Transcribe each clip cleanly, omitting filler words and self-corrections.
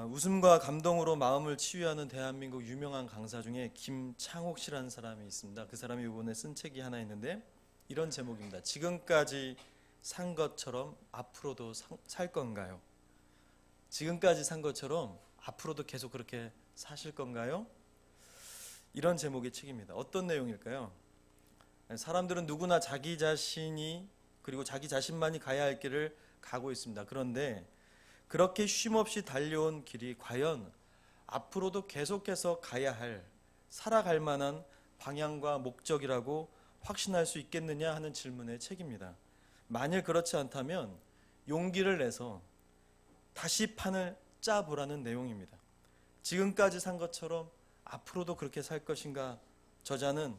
웃음과 감동으로 마음을 치유하는 대한민국 유명한 강사 중에 김창옥 씨라는 사람이 있습니다. 그 사람이 이번에 쓴 책이 하나 있는데 이런 제목입니다. 지금까지 산 것처럼 앞으로도 살 건가요? 지금까지 산 것처럼 앞으로도 계속 그렇게 사실 건가요? 이런 제목의 책입니다. 어떤 내용일까요? 사람들은 누구나 자기 자신이 그리고 자기 자신만이 가야 할 길을 가고 있습니다. 그런데 그렇게 쉼없이 달려온 길이 과연 앞으로도 계속해서 가야 할, 살아갈 만한 방향과 목적이라고 확신할 수 있겠느냐 하는 질문의 책입니다. 만일 그렇지 않다면 용기를 내서 다시 판을 짜보라는 내용입니다. 지금까지 산 것처럼 앞으로도 그렇게 살 것인가? 저자는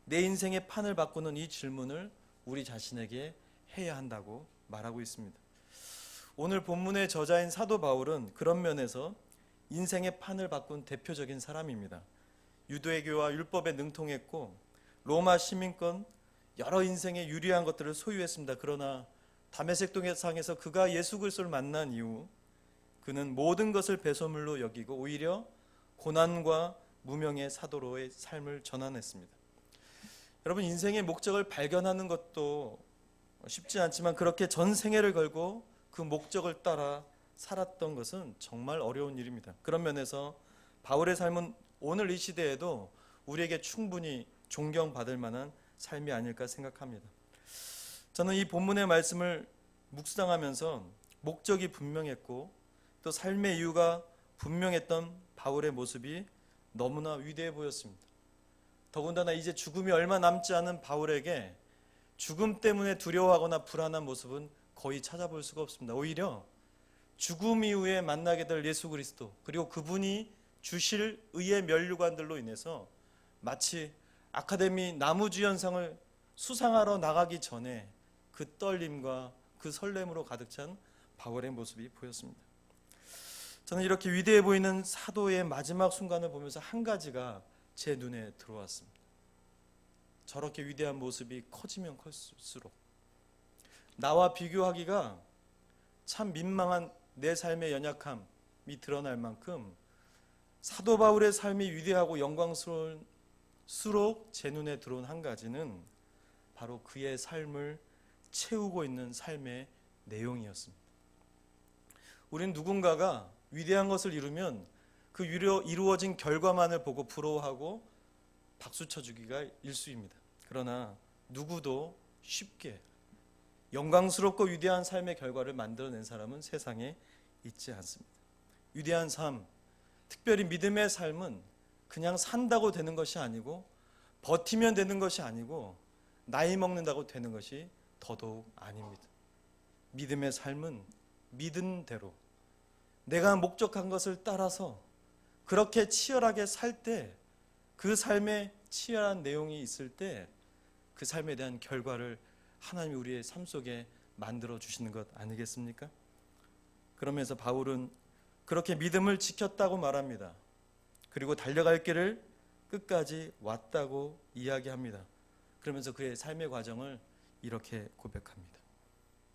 내 인생의 판을 바꾸는 이 질문을 우리 자신에게 해야 한다고 말하고 있습니다. 오늘 본문의 저자인 사도 바울은 그런 면에서 인생의 판을 바꾼 대표적인 사람입니다. 유대교와 율법에 능통했고 로마 시민권 여러 인생에 유리한 것들을 소유했습니다. 그러나 다메섹 동상에서 그가 예수 그리스도를 만난 이후 그는 모든 것을 배설물로 여기고 오히려 고난과 무명의 사도로의 삶을 전환했습니다. 여러분, 인생의 목적을 발견하는 것도 쉽지 않지만 그렇게 전 생애를 걸고 그 목적을 따라 살았던 것은 정말 어려운 일입니다. 그런 면에서 바울의 삶은 오늘 이 시대에도 우리에게 충분히 존경받을 만한 삶이 아닐까 생각합니다. 저는 이 본문의 말씀을 묵상하면서 목적이 분명했고 또 삶의 이유가 분명했던 바울의 모습이 너무나 위대해 보였습니다. 더군다나 이제 죽음이 얼마 남지 않은 바울에게 죽음 때문에 두려워하거나 불안한 모습은 거의 찾아볼 수가 없습니다. 오히려 죽음 이후에 만나게 될 예수 그리스도 그리고 그분이 주실 의의 면류관들로 인해서 마치 아카데미 나무주연상을 수상하러 나가기 전에 그 떨림과 그 설렘으로 가득 찬 바울의 모습이 보였습니다. 저는 이렇게 위대해 보이는 사도의 마지막 순간을 보면서 한 가지가 제 눈에 들어왔습니다. 저렇게 위대한 모습이 커지면 클수록 나와 비교하기가 참 민망한 내 삶의 연약함이 드러날 만큼 사도 바울의 삶이 위대하고 영광스러울수록 제 눈에 들어온 한 가지는 바로 그의 삶을 채우고 있는 삶의 내용이었습니다. 우린 누군가가 위대한 것을 이루면 그 이루어진 결과만을 보고 부러워하고 박수 쳐주기가 일쑤입니다. 그러나 누구도 쉽게 영광스럽고 위대한 삶의 결과를 만들어낸 사람은 세상에 있지 않습니다. 위대한 삶, 특별히 믿음의 삶은 그냥 산다고 되는 것이 아니고 버티면 되는 것이 아니고 나이 먹는다고 되는 것이 더더욱 아닙니다. 믿음의 삶은 믿은 대로 내가 목적한 것을 따라서 그렇게 치열하게 살 때 그 삶에 치열한 내용이 있을 때 그 삶에 대한 결과를 하나님이 우리의 삶 속에 만들어 주시는 것 아니겠습니까? 그러면서 바울은 그렇게 믿음을 지켰다고 말합니다. 그리고 달려갈 길을 끝까지 왔다고 이야기합니다. 그러면서 그의 삶의 과정을 이렇게 고백합니다.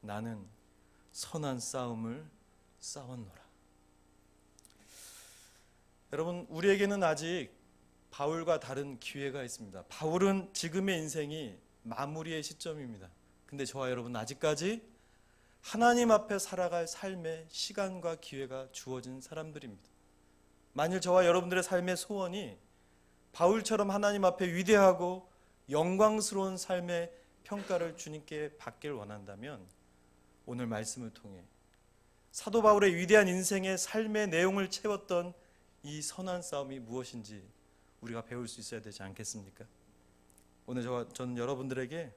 나는 선한 싸움을 싸웠노라. 여러분, 우리에게는 아직 바울과 다른 기회가 있습니다. 바울은 지금의 인생이 마무리의 시점입니다. 근데 저와 여러분은 아직까지 하나님 앞에 살아갈 삶의 시간과 기회가 주어진 사람들입니다. 만일 저와 여러분들의 삶의 소원이 바울처럼 하나님 앞에 위대하고 영광스러운 삶의 평가를 주님께 받길 원한다면 오늘 말씀을 통해 사도 바울의 위대한 인생의 삶의 내용을 채웠던 이 선한 싸움이 무엇인지 우리가 배울 수 있어야 되지 않겠습니까? 오늘 저는 여러분들에게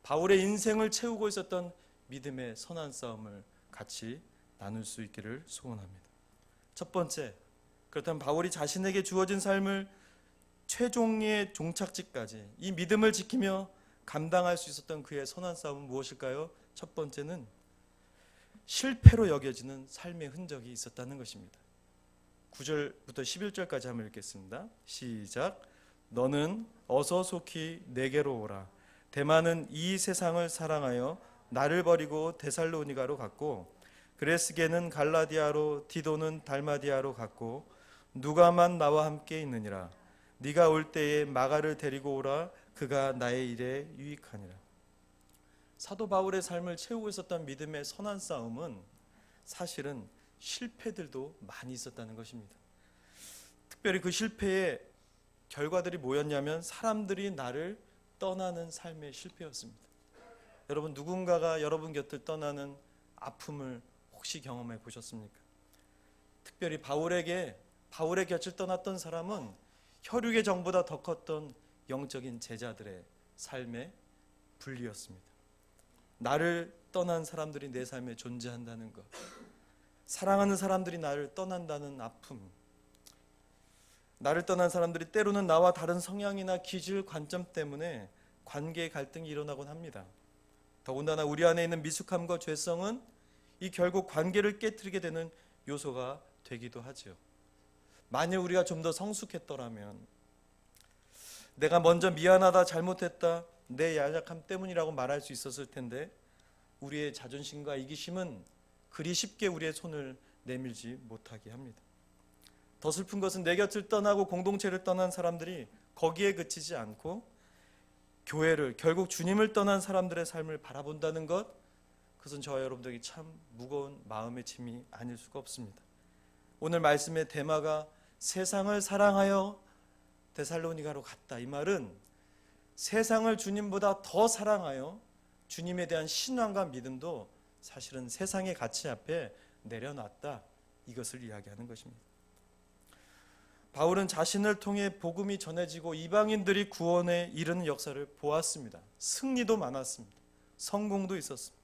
바울의 인생을 채우고 있었던 믿음의 선한 싸움을 같이 나눌 수 있기를 소원합니다. 첫 번째, 그렇다면 바울이 자신에게 주어진 삶을 최종의 종착지까지 이 믿음을 지키며 감당할 수 있었던 그의 선한 싸움은 무엇일까요? 첫 번째는 실패로 여겨지는 삶의 흔적이 있었다는 것입니다. 9절부터 11절까지 한번 읽겠습니다. 시작. 너는 어서 속히 내게로 오라. 데마는 이 세상을 사랑하여 나를 버리고 데살로니가로 갔고 그레스게는 갈라디아로 디도는 달마디아로 갔고 누가만 나와 함께 있느니라. 네가 올 때에 마가를 데리고 오라. 그가 나의 일에 유익하니라. 사도 바울의 삶을 채우고 있었던 믿음의 선한 싸움은 사실은 실패들도 많이 있었다는 것입니다. 특별히 그 실패의 결과들이 뭐였냐면 사람들이 나를 떠나는 삶의 실패였습니다. 여러분, 누군가가 여러분 곁을 떠나는 아픔을 혹시 경험해 보셨습니까? 특별히 바울의 곁을 떠났던 사람은 혈육의 정보다 더 컸던 영적인 제자들의 삶의 분리였습니다. 나를 떠난 사람들이 내 삶에 존재한다는 것, 사랑하는 사람들이 나를 떠난다는 아픔, 나를 떠난 사람들이 때로는 나와 다른 성향이나 기질, 관점 때문에 관계의 갈등이 일어나곤 합니다. 더군다나 우리 안에 있는 미숙함과 죄성은 이 결국 관계를 깨트리게 되는 요소가 되기도 하죠. 만일 우리가 좀 더 성숙했더라면, 내가 먼저 미안하다, 잘못했다, 내 연약함 때문이라고 말할 수 있었을 텐데 우리의 자존심과 이기심은 그리 쉽게 우리의 손을 내밀지 못하게 합니다. 더 슬픈 것은 내 곁을 떠나고 공동체를 떠난 사람들이 거기에 그치지 않고 교회를, 결국 주님을 떠난 사람들의 삶을 바라본다는 것, 그것은 저와 여러분들에게 참 무거운 마음의 짐이 아닐 수가 없습니다. 오늘 말씀의 테마가 세상을 사랑하여 데살로니가로 갔다. 이 말은 세상을 주님보다 더 사랑하여 주님에 대한 신앙과 믿음도 사실은 세상의 가치 앞에 내려놨다. 이것을 이야기하는 것입니다. 바울은 자신을 통해 복음이 전해지고 이방인들이 구원에 이르는 역사를 보았습니다. 승리도 많았습니다. 성공도 있었습니다.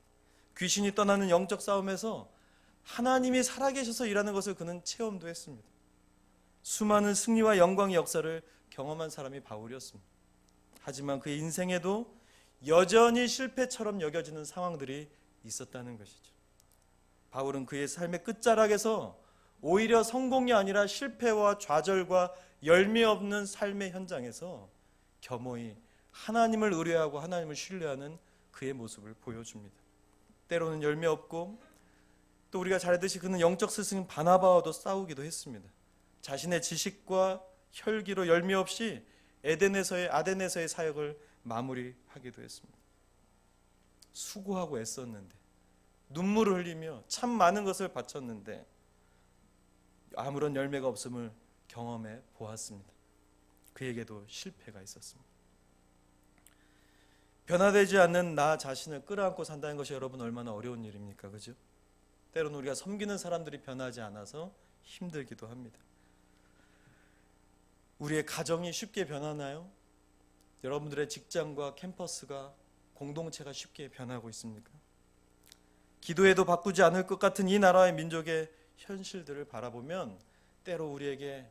귀신이 떠나는 영적 싸움에서 하나님이 살아계셔서 일하는 것을 그는 체험도 했습니다. 수많은 승리와 영광의 역사를 경험한 사람이 바울이었습니다. 하지만 그의 인생에도 여전히 실패처럼 여겨지는 상황들이 있었다는 것이죠. 바울은 그의 삶의 끝자락에서 오히려 성공이 아니라 실패와 좌절과 열매 없는 삶의 현장에서 겸허히 하나님을 의뢰하고 하나님을 신뢰하는 그의 모습을 보여줍니다. 때로는 열매 없고, 또 우리가 잘 알듯이 그는 영적 스승 바나바와도 싸우기도 했습니다. 자신의 지식과 혈기로 열매 없이 아덴에서의 사역을 마무리하기도 했습니다. 수고하고 애썼는데, 눈물을 흘리며 참 많은 것을 바쳤는데 아무런 열매가 없음을 경험해 보았습니다. 그에게도 실패가 있었습니다. 변화되지 않는 나 자신을 끌어안고 산다는 것이 여러분 얼마나 어려운 일입니까? 그죠? 때로는 우리가 섬기는 사람들이 변하지 않아서 힘들기도 합니다. 우리의 가정이 쉽게 변하나요? 여러분들의 직장과 캠퍼스가, 공동체가 쉽게 변하고 있습니까? 기도해도 바꾸지 않을 것 같은 이 나라의 민족의 현실들을 바라보면 때로 우리에게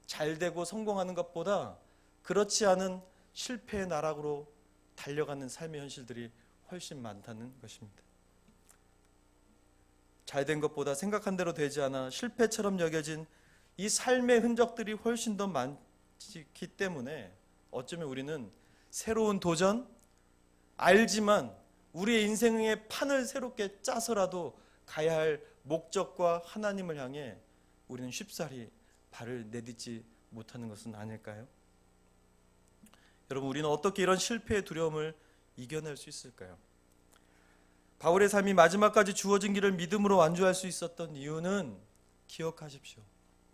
잘되고 성공하는 것보다 그렇지 않은 실패의 나락으로 달려가는 삶의 현실들이 훨씬 많다는 것입니다. 잘된 것보다 생각한 대로 되지 않아 실패처럼 여겨진 이 삶의 흔적들이 훨씬 더 많기 때문에 어쩌면 우리는 새로운 도전, 알지만 우리의 인생의 판을 새롭게 짜서라도 가야 할 목적과 하나님을 향해 우리는 쉽사리 발을 내딛지 못하는 것은 아닐까요? 여러분, 우리는 어떻게 이런 실패의 두려움을 이겨낼 수 있을까요? 바울의 삶이 마지막까지 주어진 길을 믿음으로 완주할 수 있었던 이유는 기억하십시오.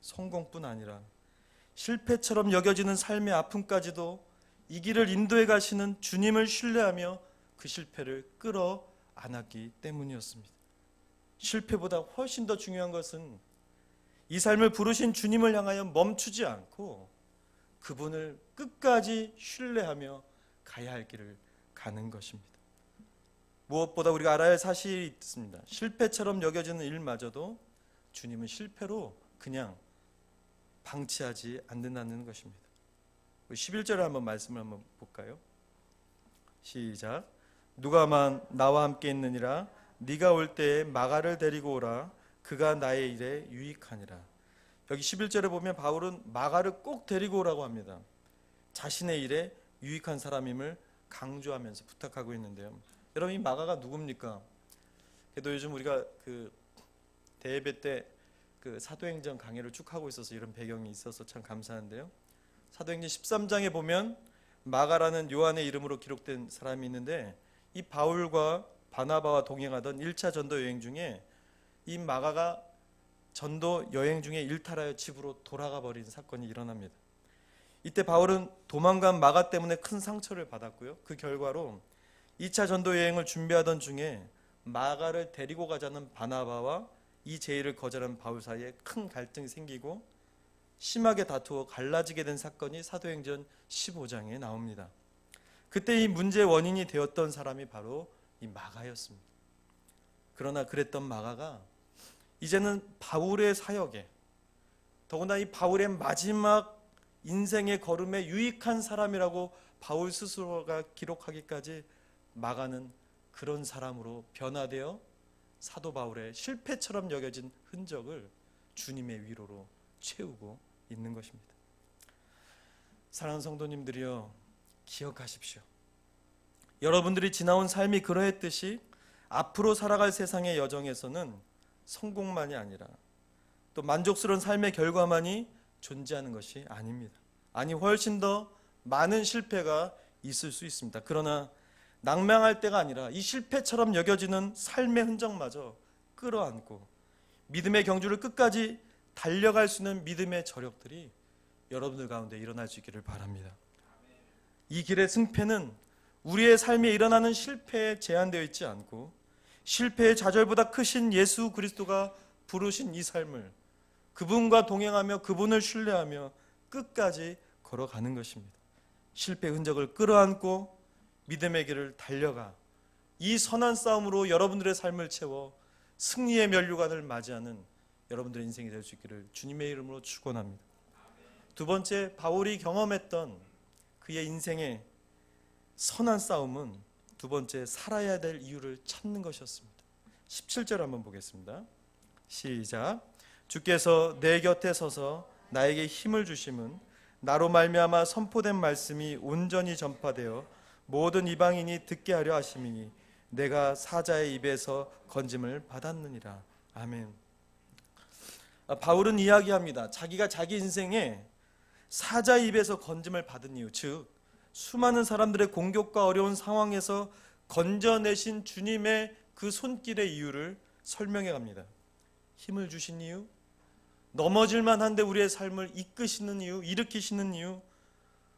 성공뿐 아니라 실패처럼 여겨지는 삶의 아픔까지도 이 길을 인도해 가시는 주님을 신뢰하며 그 실패를 끌어 안았기 때문이었습니다. 실패보다 훨씬 더 중요한 것은 이 삶을 부르신 주님을 향하여 멈추지 않고 그분을 끝까지 신뢰하며 가야 할 길을 가는 것입니다. 무엇보다 우리가 알아야 할 사실이 있습니다. 실패처럼 여겨지는 일마저도 주님은 실패로 그냥 방치하지 않는다는 것입니다. 11절에 한번 말씀을 한번 볼까요? 시작. 누가만 나와 함께 있느니라. 네가 올 때에 마가를 데리고 오라. 그가 나의 일에 유익하니라. 여기 11절에 보면 바울은 마가를 꼭 데리고 오라고 합니다. 자신의 일에 유익한 사람임을 강조하면서 부탁하고 있는데요. 여러분, 이 마가가 누굽니까? 그래도 요즘 우리가 대예배 때 그 사도행전 강해를 쭉 하고 있어서 이런 배경이 있어서 참 감사한데요. 사도행전 13장에 보면 마가라는 요한의 이름으로 기록된 사람이 있는데, 이 바울과 바나바와 동행하던 1차 전도 여행 중에 이 마가가 전도 여행 중에 일탈하여 집으로 돌아가 버린 사건이 일어납니다. 이때 바울은 도망간 마가 때문에 큰 상처를 받았고요. 그 결과로 2차 전도 여행을 준비하던 중에 마가를 데리고 가자는 바나바와 이 제의를 거절한 바울 사이에 큰 갈등이 생기고 심하게 다투어 갈라지게 된 사건이 사도행전 15장에 나옵니다. 그때 이 문제의 원인이 되었던 사람이 바로 이 마가였습니다. 그러나 그랬던 마가가 이제는 바울의 사역에, 더구나 이 바울의 마지막 인생의 걸음에 유익한 사람이라고 바울 스스로가 기록하기까지 마가는 그런 사람으로 변화되어 사도 바울의 실패처럼 여겨진 흔적을 주님의 위로로 채우고 있는 것입니다. 사랑하는 성도님들이여, 기억하십시오. 여러분들이 지나온 삶이 그러했듯이 앞으로 살아갈 세상의 여정에서는 성공만이 아니라 또 만족스러운 삶의 결과만이 존재하는 것이 아닙니다. 아니, 훨씬 더 많은 실패가 있을 수 있습니다. 그러나 낭망할 때가 아니라 이 실패처럼 여겨지는 삶의 흔적마저 끌어안고 믿음의 경주를 끝까지 달려갈 수 있는 믿음의 저력들이 여러분들 가운데 일어날 수 있기를 바랍니다. 이 길의 승패는 우리의 삶에 일어나는 실패에 제한되어 있지 않고 실패의 좌절보다 크신 예수 그리스도가 부르신 이 삶을 그분과 동행하며 그분을 신뢰하며 끝까지 걸어가는 것입니다. 실패의 흔적을 끌어안고 믿음의 길을 달려가 이 선한 싸움으로 여러분들의 삶을 채워 승리의 면류관을 맞이하는 여러분들의 인생이 될 수 있기를 주님의 이름으로 축원합니다. 두 번째, 바울이 경험했던 그의 인생의 선한 싸움은 두 번째, 살아야 될 이유를 찾는 것이었습니다. 17절 한번 보겠습니다. 시작. 주께서 내 곁에 서서 나에게 힘을 주심은 나로 말미암아 선포된 말씀이 온전히 전파되어 모든 이방인이 듣게 하려 하심이니 내가 사자의 입에서 건짐을 받았느니라. 아멘. 바울은 이야기합니다. 자기가 자기 인생에 사자의 입에서 건짐을 받은 이유, 즉 수많은 사람들의 공격과 어려운 상황에서 건져내신 주님의 그 손길의 이유를 설명해 갑니다. 힘을 주신 이유, 넘어질만 한데 우리의 삶을 이끄시는 이유, 일으키시는 이유,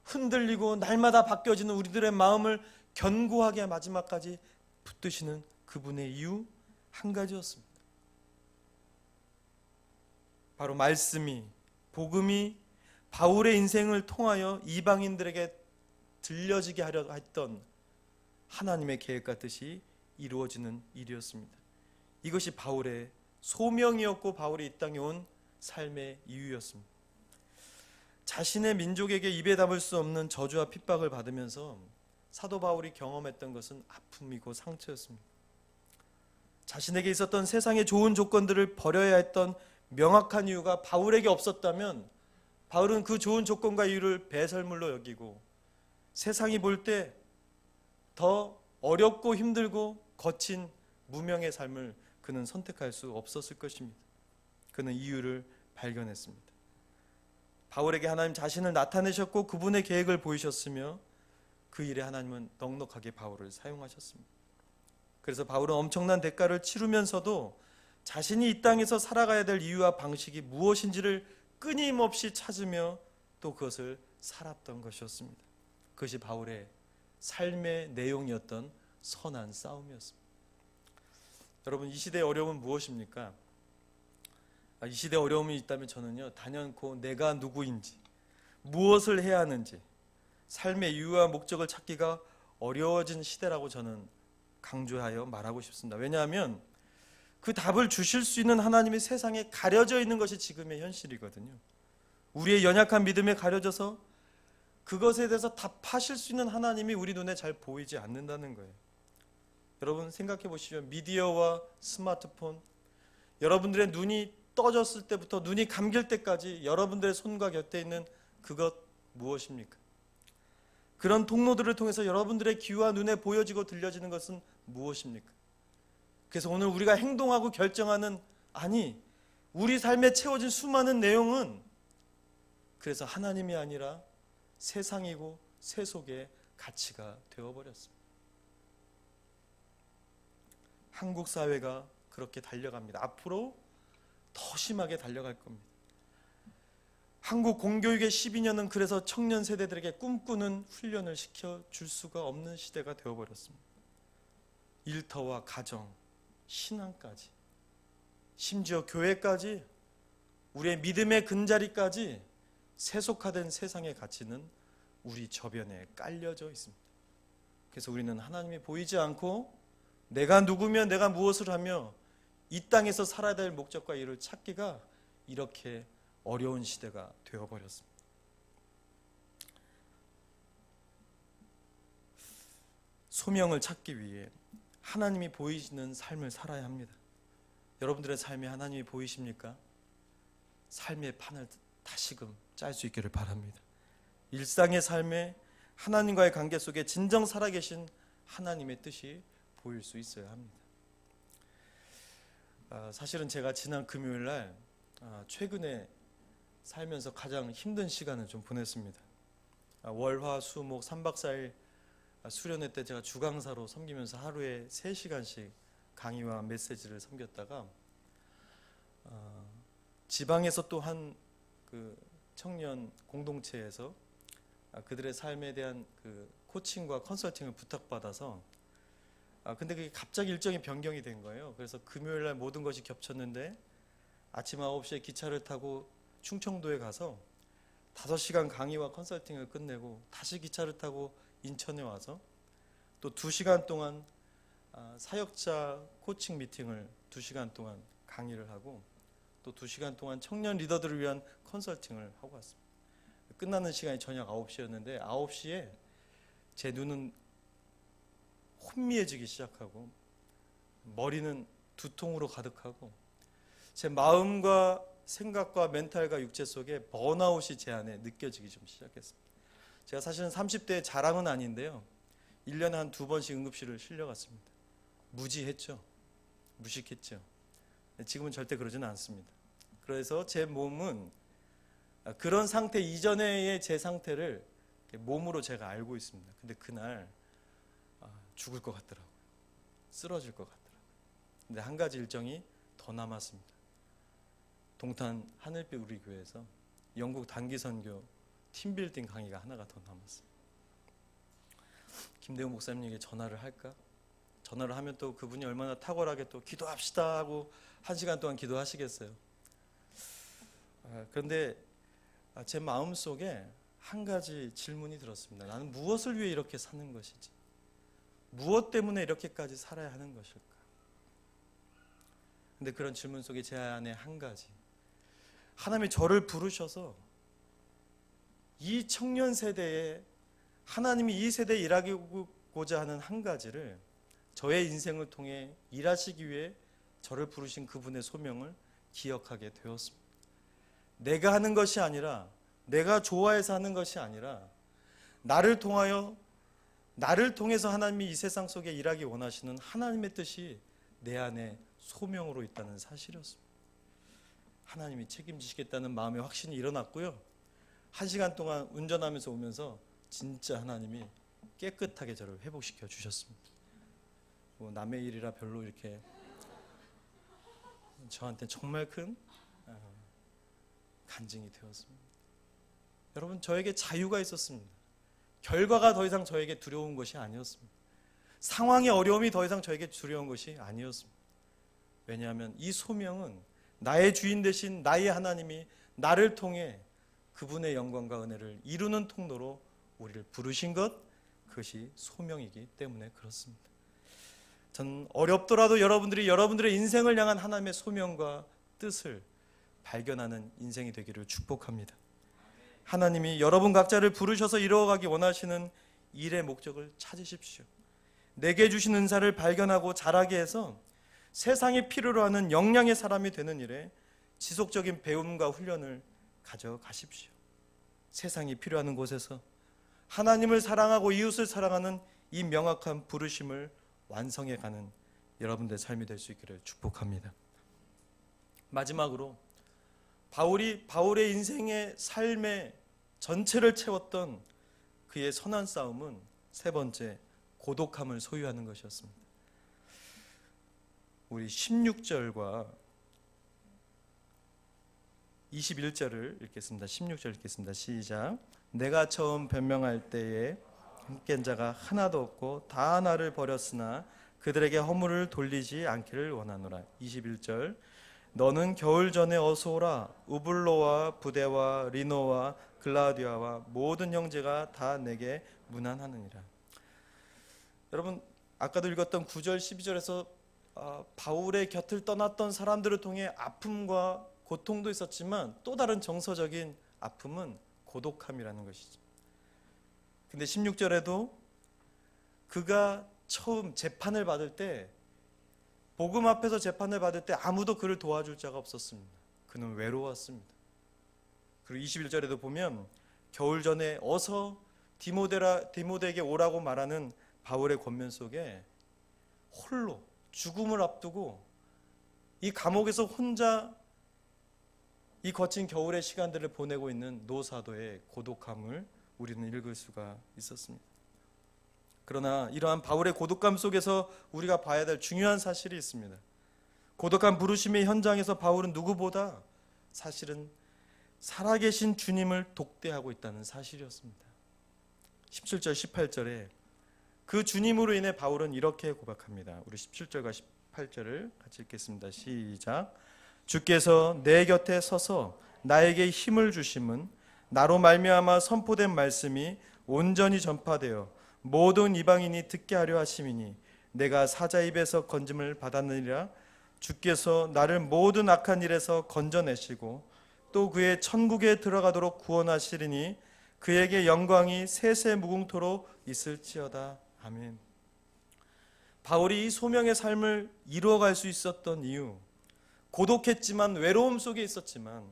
흔들리고 날마다 바뀌어지는 우리들의 마음을 견고하게 마지막까지 붙드시는 그분의 이유 한 가지였습니다. 바로 말씀이, 복음이 바울의 인생을 통하여 이방인들에게 들려지게 하려 했던 하나님의 계획과 뜻이 이루어지는 일이었습니다. 이것이 바울의 소명이었고 바울이 이 땅에 온 삶의 이유였습니다. 자신의 민족에게 입에 담을 수 없는 저주와 핍박을 받으면서 사도 바울이 경험했던 것은 아픔이고 상처였습니다. 자신에게 있었던 세상의 좋은 조건들을 버려야 했던 명확한 이유가 바울에게 없었다면 바울은 그 좋은 조건과 이유를 배설물로 여기고 세상이 볼 때 더 어렵고 힘들고 거친 무명의 삶을 그는 선택할 수 없었을 것입니다. 그는 이유를 발견했습니다. 바울에게 하나님 자신을 나타내셨고 그분의 계획을 보이셨으며 그 일에 하나님은 넉넉하게 바울을 사용하셨습니다. 그래서 바울은 엄청난 대가를 치르면서도 자신이 이 땅에서 살아가야 될 이유와 방식이 무엇인지를 끊임없이 찾으며 또 그것을 살았던 것이었습니다. 그것이 바울의 삶의 내용이었던 선한 싸움이었습니다. 여러분, 이 시대의 어려움은 무엇입니까? 이 시대에 어려움이 있다면 저는요, 단연코 내가 누구인지, 무엇을 해야 하는지, 삶의 이유와 목적을 찾기가 어려워진 시대라고 저는 강조하여 말하고 싶습니다. 왜냐하면 그 답을 주실 수 있는 하나님이 세상에 가려져 있는 것이 지금의 현실이거든요. 우리의 연약한 믿음에 가려져서 그것에 대해서 답하실 수 있는 하나님이 우리 눈에 잘 보이지 않는다는 거예요. 여러분 생각해 보시죠. 미디어와 스마트폰, 여러분들의 눈이 떠졌을 때부터 눈이 감길 때까지 여러분들의 손과 곁에 있는 그것 무엇입니까? 그런 통로들을 통해서 여러분들의 귀와 눈에 보여지고 들려지는 것은 무엇입니까? 그래서 오늘 우리가 행동하고 결정하는 아니, 우리 삶에 채워진 수많은 내용은 그래서 하나님이 아니라 세상이고 세속의 가치가 되어버렸습니다. 한국 사회가 그렇게 달려갑니다. 앞으로 더 심하게 달려갈 겁니다. 한국 공교육의 12년은 그래서 청년 세대들에게 꿈꾸는 훈련을 시켜줄 수가 없는 시대가 되어버렸습니다. 일터와 가정, 신앙까지, 심지어 교회까지, 우리의 믿음의 근자리까지 세속화된 세상의 가치는 우리 저변에 깔려져 있습니다. 그래서 우리는 하나님이 보이지 않고 내가 누구며 내가 무엇을 하며 이 땅에서 살아야 될 목적과 이를 찾기가 이렇게 어려운 시대가 되어버렸습니다. 소명을 찾기 위해 하나님이 보이시는 삶을 살아야 합니다. 여러분들의 삶에 하나님이 보이십니까? 삶의 판을 다시금 짤 수 있기를 바랍니다. 일상의 삶에 하나님과의 관계 속에 진정 살아계신 하나님의 뜻이 보일 수 있어야 합니다. 사실은 제가 지난 금요일 날 최근에 살면서 가장 힘든 시간을 좀 보냈습니다. 월화 수목 3박 4일 수련회 때 제가 주강사로 섬기면서 하루에 3시간씩 강의와 메시지를 섬겼다가 지방에서 또 한 그 청년 공동체에서 그들의 삶에 대한 그 코칭과 컨설팅을 부탁받아서 근데 그게 갑자기 일정이 변경이 된 거예요. 그래서 금요일 날 모든 것이 겹쳤는데 아침 9시에 기차를 타고 충청도에 가서 5시간 강의와 컨설팅을 끝내고 다시 기차를 타고 인천에 와서 또 2시간 동안 사역자 코칭 미팅을 2시간 동안 강의를 하고 또 2시간 동안 청년 리더들을 위한 컨설팅을 하고 왔습니다. 끝나는 시간이 저녁 9시였는데 9시에 제 눈은 혼미해지기 시작하고 머리는 두통으로 가득하고 제 마음과 생각과 멘탈과 육체 속에 번아웃이 제 안에 느껴지기 좀 시작했습니다. 제가 사실은 30대의 자랑은 아닌데요. 1년에 한 2번씩 응급실을 실려갔습니다. 무지했죠. 무식했죠. 지금은 절대 그러지는 않습니다. 그래서 제 몸은 그런 상태 이전의 제 상태를 몸으로 제가 알고 있습니다. 근데 그날 죽을 것 같더라고요. 쓰러질 것 같더라고요. 근데 한 가지 일정이 더 남았습니다. 동탄 하늘빛 우리 교회에서 영국 단기 선교 팀빌딩 강의가 하나가 더 남았습니다. 김대웅 목사님에게 전화를 할까? 전화를 하면 또 그분이 얼마나 탁월하게 또 기도합시다 하고 1시간 동안 기도하시겠어요. 그런데 제 마음속에 한 가지 질문이 들었습니다. 나는 무엇을 위해 이렇게 사는 것이지? 무엇 때문에 이렇게까지 살아야 하는 것일까? 근데 그런 질문 속에 제 안에 한 가지, 하나님이 저를 부르셔서 이 청년 세대에 하나님이 이 세대에 일하고자 하는 한 가지를 저의 인생을 통해 일하시기 위해 저를 부르신 그분의 소명을 기억하게 되었습니다. 내가 하는 것이 아니라, 내가 좋아해서 하는 것이 아니라 나를 통해서 하나님이 이 세상 속에 일하기 원하시는 하나님의 뜻이 내 안에 소명으로 있다는 사실이었습니다. 하나님이 책임지시겠다는 마음의 확신이 일어났고요. 1시간 동안 운전하면서 오면서 진짜 하나님이 깨끗하게 저를 회복시켜 주셨습니다. 남의 일이라 별로 이렇게 저한테 정말 큰 간증이 되었습니다. 여러분, 저에게 자유가 있었습니다. 결과가 더 이상 저에게 두려운 것이 아니었습니다. 상황의 어려움이 더 이상 저에게 두려운 것이 아니었습니다. 왜냐하면 이 소명은 나의 주인 되신 나의 하나님이 나를 통해 그분의 영광과 은혜를 이루는 통로로 우리를 부르신 것, 그것이 소명이기 때문에 그렇습니다. 전 어렵더라도 여러분들이 여러분들의 인생을 향한 하나님의 소명과 뜻을 발견하는 인생이 되기를 축복합니다. 하나님이 여러분 각자를 부르셔서 이루어가기 원하시는 일의 목적을 찾으십시오. 내게 주신 은사를 발견하고 자라게 해서 세상이 필요로 하는 역량의 사람이 되는 일에 지속적인 배움과 훈련을 가져가십시오. 세상이 필요하는 곳에서 하나님을 사랑하고 이웃을 사랑하는 이 명확한 부르심을 완성해가는 여러분들의 삶이 될 수 있기를 축복합니다. 마지막으로 바울의 인생의 삶의 전체를 채웠던 그의 선한 싸움은 세 번째, 고독함을 소유하는 것이었습니다. 우리 16절과 21절을 읽겠습니다. 16절 읽겠습니다. 시작. 내가 처음 변명할 때에 함께한 자가 하나도 없고 다 나를 버렸으나 그들에게 허물을 돌리지 않기를 원하노라. 21절. 너는 겨울 전에 어서 오라. 우블로와 부데와 리노와 글라우디아와 모든 형제가 다 내게 문안하느니라. 여러분, 아까도 읽었던 9절 12절에서 바울의 곁을 떠났던 사람들을 통해 아픔과 고통도 있었지만 또 다른 정서적인 아픔은 고독함이라는 것이죠. 근데 16절에도 그가 처음 재판을 받을 때, 복음 앞에서 재판을 받을 때 아무도 그를 도와줄 자가 없었습니다. 그는 외로웠습니다. 그리고 21절에도 보면 겨울 전에 어서 디모데에게 오라고 말하는 바울의 권면 속에 홀로 죽음을 앞두고 이 감옥에서 혼자 이 거친 겨울의 시간들을 보내고 있는 노사도의 고독함을 우리는 읽을 수가 있었습니다. 그러나 이러한 바울의 고독감 속에서 우리가 봐야 될 중요한 사실이 있습니다. 고독한 부르심의 현장에서 바울은 누구보다 사실은 살아계신 주님을 독대하고 있다는 사실이었습니다. 17절 18절에 그 주님으로 인해 바울은 이렇게 고백합니다. 우리 17절과 18절을 같이 읽겠습니다. 시작. 주께서 내 곁에 서서 나에게 힘을 주심은 나로 말미암아 선포된 말씀이 온전히 전파되어 모든 이방인이 듣게 하려 하심이니 내가 사자 입에서 건짐을 받았느니라. 주께서 나를 모든 악한 일에서 건져내시고 또 그의 천국에 들어가도록 구원하시리니 그에게 영광이 세세 무궁토록 있을지어다. 아멘. 바울이 이 소명의 삶을 이루어갈 수 있었던 이유, 고독했지만 외로움 속에 있었지만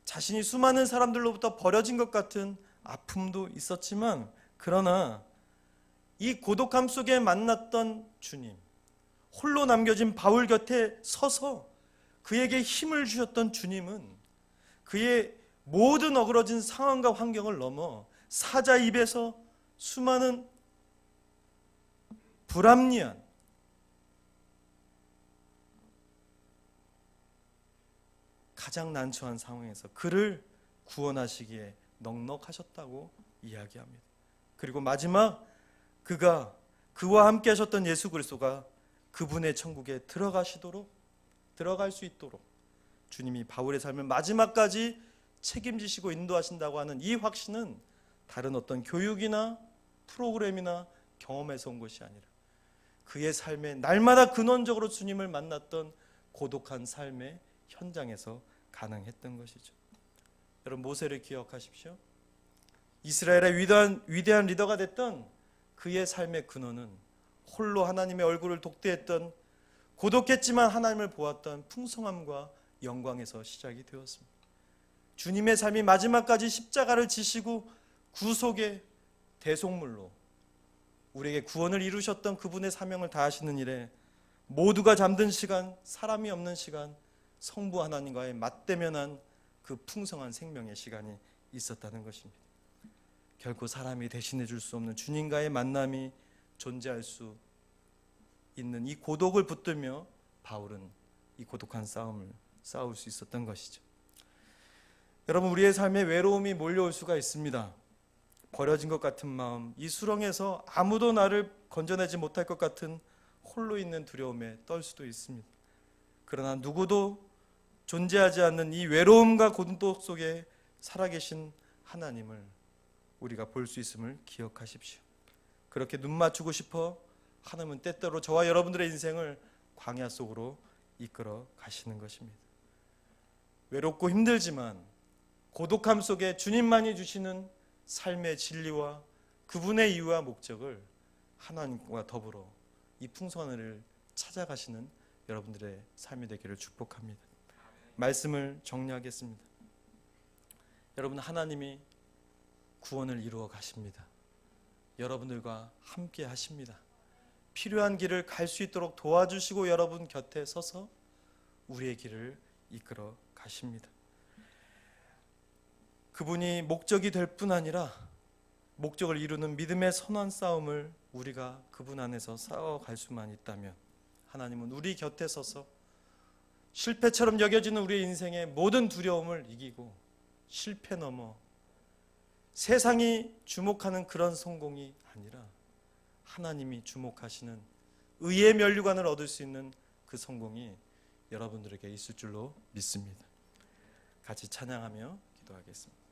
자신이 수많은 사람들로부터 버려진 것 같은 아픔도 있었지만, 그러나 이 고독함 속에 만났던 주님, 홀로 남겨진 바울 곁에 서서 그에게 힘을 주셨던 주님은 그의 모든 어그러진 상황과 환경을 넘어 사자 입에서 수많은 불합리한 가장 난처한 상황에서 그를 구원하시기에 넉넉하셨다고 이야기합니다. 그리고 마지막 그와 함께 하셨던 예수 그리스도가 그분의 천국에 들어갈 수 있도록 주님이 바울의 삶을 마지막까지 책임지시고 인도하신다고 하는 이 확신은 다른 어떤 교육이나 프로그램이나 경험에서 온 것이 아니라 그의 삶에 날마다 근원적으로 주님을 만났던 고독한 삶의 현장에서 가능했던 것이죠. 여러분, 모세를 기억하십시오. 이스라엘의 위대한 리더가 됐던 그의 삶의 근원은 홀로 하나님의 얼굴을 독대했던, 고독했지만 하나님을 보았던 풍성함과 영광에서 시작이 되었습니다. 주님의 삶이 마지막까지 십자가를 지시고 구속의 대속물로 우리에게 구원을 이루셨던 그분의 사명을 다하시는 일에 모두가 잠든 시간, 사람이 없는 시간, 성부 하나님과의 맞대면한 그 풍성한 생명의 시간이 있었다는 것입니다. 결코 사람이 대신해 줄 수 없는 주님과의 만남이 존재할 수 있는 이 고독을 붙들며 바울은 이 고독한 싸움을 싸울 수 있었던 것이죠. 여러분, 우리의 삶에 외로움이 몰려올 수가 있습니다. 버려진 것 같은 마음, 이 수렁에서 아무도 나를 건져내지 못할 것 같은 홀로 있는 두려움에 떨 수도 있습니다. 그러나 누구도 존재하지 않는 이 외로움과 고독 속에 살아계신 하나님을 우리가 볼 수 있음을 기억하십시오. 그렇게 눈 맞추고 싶어 하나님은 때때로 저와 여러분들의 인생을 광야 속으로 이끌어 가시는 것입니다. 외롭고 힘들지만 고독함 속에 주님만이 주시는 삶의 진리와 그분의 이유와 목적을 하나님과 더불어 이 풍성을 찾아가시는 여러분들의 삶이 되기를 축복합니다. 말씀을 정리하겠습니다. 여러분, 하나님이 구원을 이루어 가십니다. 여러분들과 함께 하십니다. 필요한 길을 갈 수 있도록 도와주시고 여러분 곁에 서서 우리의 길을 이끌어 가십니다. 그분이 목적이 될 뿐 아니라 목적을 이루는 믿음의 선한 싸움을 우리가 그분 안에서 싸워갈 수만 있다면 하나님은 우리 곁에 서서 실패처럼 여겨지는 우리의 인생의 모든 두려움을 이기고 실패 넘어 세상이 주목하는 그런 성공이 아니라 하나님이 주목하시는 의의 면류관을 얻을 수 있는 그 성공이 여러분들에게 있을 줄로 믿습니다. 같이 찬양하며 기도하겠습니다.